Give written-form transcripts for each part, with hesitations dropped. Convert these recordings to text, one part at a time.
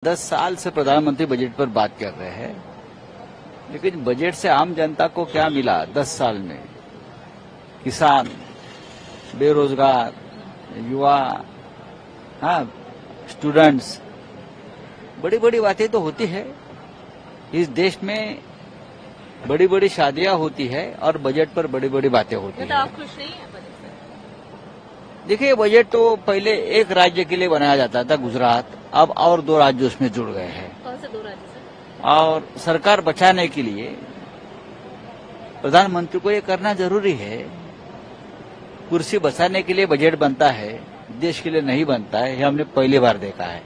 10 साल से प्रधानमंत्री बजट पर बात कर रहे हैं, लेकिन बजट से आम जनता को क्या मिला 10 साल में? किसान, बेरोजगार, युवा, हाँ, स्टूडेंट्स, बड़ी बड़ी बातें तो होती है। इस देश में बड़ी बड़ी शादियां होती है और बजट पर बड़ी बड़ी बातें होती तो है। आप खुश नहीं है बजट से? देखिए, बजट तो पहले एक राज्य के लिए बनाया जाता था, गुजरात। अब और 2 राज्य उसमें जुड़ गए हैं। कौन से 2 राज्य सर? और सरकार बचाने के लिए प्रधानमंत्री को ये करना जरूरी है। कुर्सी बचाने के लिए बजट बनता है, देश के लिए नहीं बनता है। ये हमने पहली बार देखा है।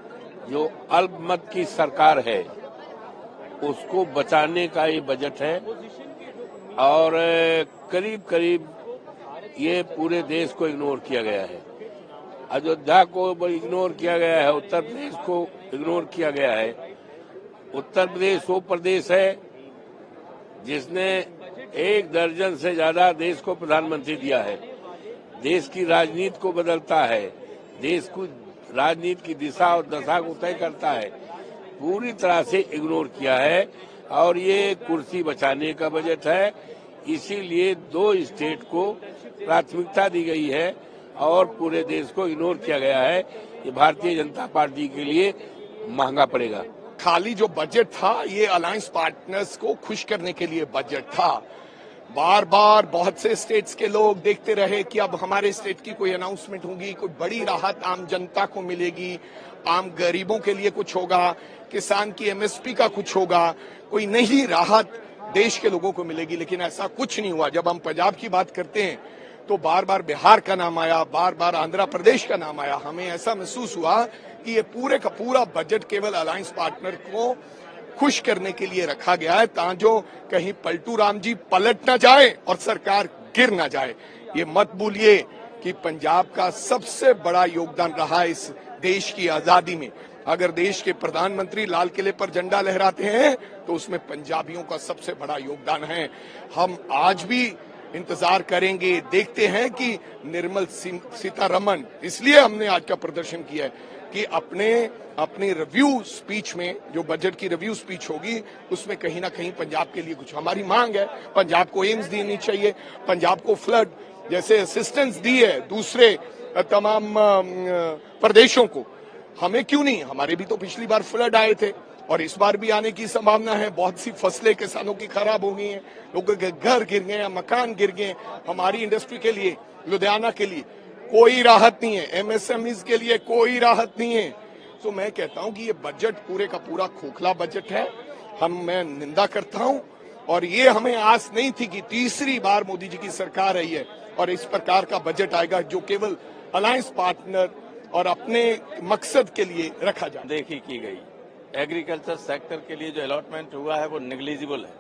जो अल्पमत की सरकार है उसको बचाने का ये बजट है और करीब करीब ये पूरे देश को इग्नोर किया गया है। अयोध्या को इग्नोर किया गया है, उत्तर प्रदेश को इग्नोर किया गया है। उत्तर प्रदेश वो प्रदेश है जिसने 1 दर्जन से ज्यादा देश को प्रधानमंत्री दिया है, देश की राजनीति को बदलता है, देश को राजनीति की दिशा और दशा को तय करता है। पूरी तरह से इग्नोर किया है और ये कुर्सी बचाने का बजट है। इसीलिए 2 स्टेट को प्राथमिकता दी गई है और पूरे देश को इग्नोर किया गया है। ये भारतीय जनता पार्टी के लिए महंगा पड़ेगा। खाली जो बजट था ये अलायंस पार्टनर्स को खुश करने के लिए बजट था। बार बार बहुत से स्टेट्स के लोग देखते रहे कि अब हमारे स्टेट की कोई अनाउंसमेंट होगी, कोई बड़ी राहत आम जनता को मिलेगी, आम गरीबों के लिए कुछ होगा, किसान की एमएसपी का कुछ होगा, कोई नई राहत देश के लोगों को मिलेगी। लेकिन ऐसा कुछ नहीं हुआ। जब हम पंजाब की बात करते हैं तो बार बार बिहार का नाम आया, बार बार आंध्र प्रदेश का नाम आया। हमें ऐसा महसूस हुआ कि ये पूरे का पूरा बजट केवल अलायंस पार्टनर को खुश करने के लिए रखा गया है, ताकि कहीं पलटू राम जी पलट ना जाए और सरकार गिर ना जाए। ये मत भूलिए कि पंजाब का सबसे बड़ा योगदान रहा इस देश की आजादी में। अगर देश के प्रधानमंत्री लाल किले पर झंडा लहराते हैं तो उसमें पंजाबियों का सबसे बड़ा योगदान है। हम आज भी इंतजार करेंगे, देखते हैं कि निर्मला सीतारमण, इसलिए हमने आज का प्रदर्शन किया है कि अपने रिव्यू स्पीच में, जो बजट की रिव्यू स्पीच होगी, उसमें कहीं ना कहीं पंजाब के लिए कुछ हमारी मांग है। पंजाब को एम्स देनी चाहिए, पंजाब को फ्लड जैसे असिस्टेंस दी है दूसरे तमाम प्रदेशों को, हमें क्यों नहीं? हमारे भी तो पिछली बार फ्लड आए थे और इस बार भी आने की संभावना है। बहुत सी फसलें किसानों की खराब हो गई हैं, लोगों के घर गिर गए, मकान गिर गए। हमारी इंडस्ट्री के लिए, लुधियाना के लिए कोई राहत नहीं है, एमएसएमईज के लिए कोई राहत नहीं है। तो मैं कहता हूं कि ये बजट पूरे का पूरा खोखला बजट है। मैं निंदा करता हूं और ये हमें आस नहीं थी कि तीसरी बार मोदी जी की सरकार आई है और इस प्रकार का बजट आएगा जो केवल अलायंस पार्टनर और अपने मकसद के लिए रखा जाए। देखी की गई एग्रीकल्चर सेक्टर के लिए जो अलॉटमेंट हुआ है वो नेग्लिजिबल है।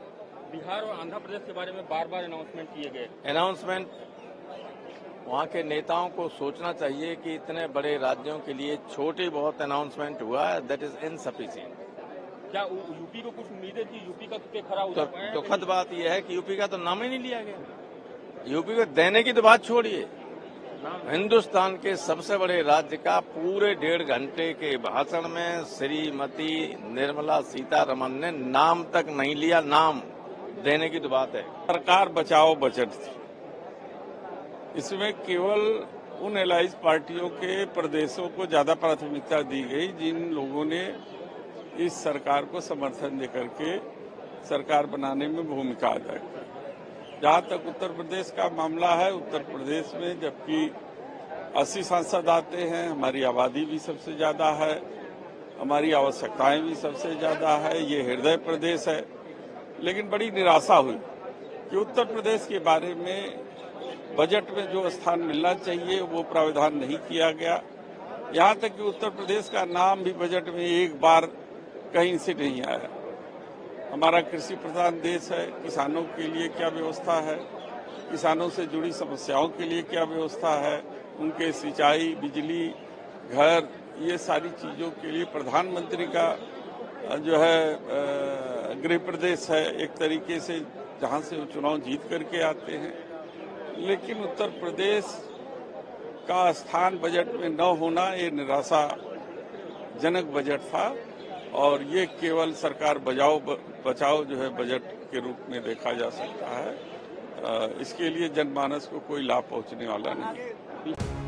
बिहार और आंध्र प्रदेश के बारे में बार बार अनाउंसमेंट किए गए। अनाउंसमेंट वहाँ के नेताओं को सोचना चाहिए कि इतने बड़े राज्यों के लिए छोटी बहुत अनाउंसमेंट हुआ है, दैट इज इनसफिशिएंट। क्या यूपी को कुछ उम्मीदें थी? यूपी का के खरा उतर पाए? तो दुखद बात यह है कि यूपी का तो नाम ही नहीं लिया गया। यूपी को देने की तो बात छोड़िए, हिंदुस्तान के सबसे बड़े राज्य का पूरे 1.5 घंटे के भाषण में श्रीमती निर्मला सीतारमण ने नाम तक नहीं लिया। नाम देने की तो बात है। सरकार बचाओ बजट थी, इसमें केवल उन एलाइज पार्टियों के प्रदेशों को ज्यादा प्राथमिकता दी गई जिन लोगों ने इस सरकार को समर्थन देकर के सरकार बनाने में भूमिका अदा की। जहां तक उत्तर प्रदेश का मामला है, उत्तर प्रदेश में जबकि 80 सांसद आते हैं, हमारी आबादी भी सबसे ज्यादा है, हमारी आवश्यकताएं भी सबसे ज्यादा है, ये हृदय प्रदेश है। लेकिन बड़ी निराशा हुई कि उत्तर प्रदेश के बारे में बजट में जो स्थान मिलना चाहिए वो प्रावधान नहीं किया गया। यहाँ तक कि उत्तर प्रदेश का नाम भी बजट में एक बार कहीं से नहीं आया। हमारा कृषि प्रधान देश है, किसानों के लिए क्या व्यवस्था है, किसानों से जुड़ी समस्याओं के लिए क्या व्यवस्था है, उनके सिंचाई, बिजली, घर, ये सारी चीजों के लिए प्रधानमंत्री का जो है गृह प्रदेश है एक तरीके से, जहां से वो चुनाव जीत करके आते हैं। लेकिन उत्तर प्रदेश का स्थान बजट में न होना ये निराशाजनक बजट था और ये केवल सरकार बचाओ जो है बजट के रूप में देखा जा सकता है। इसके लिए जनमानस को कोई लाभ पहुंचने वाला नहीं।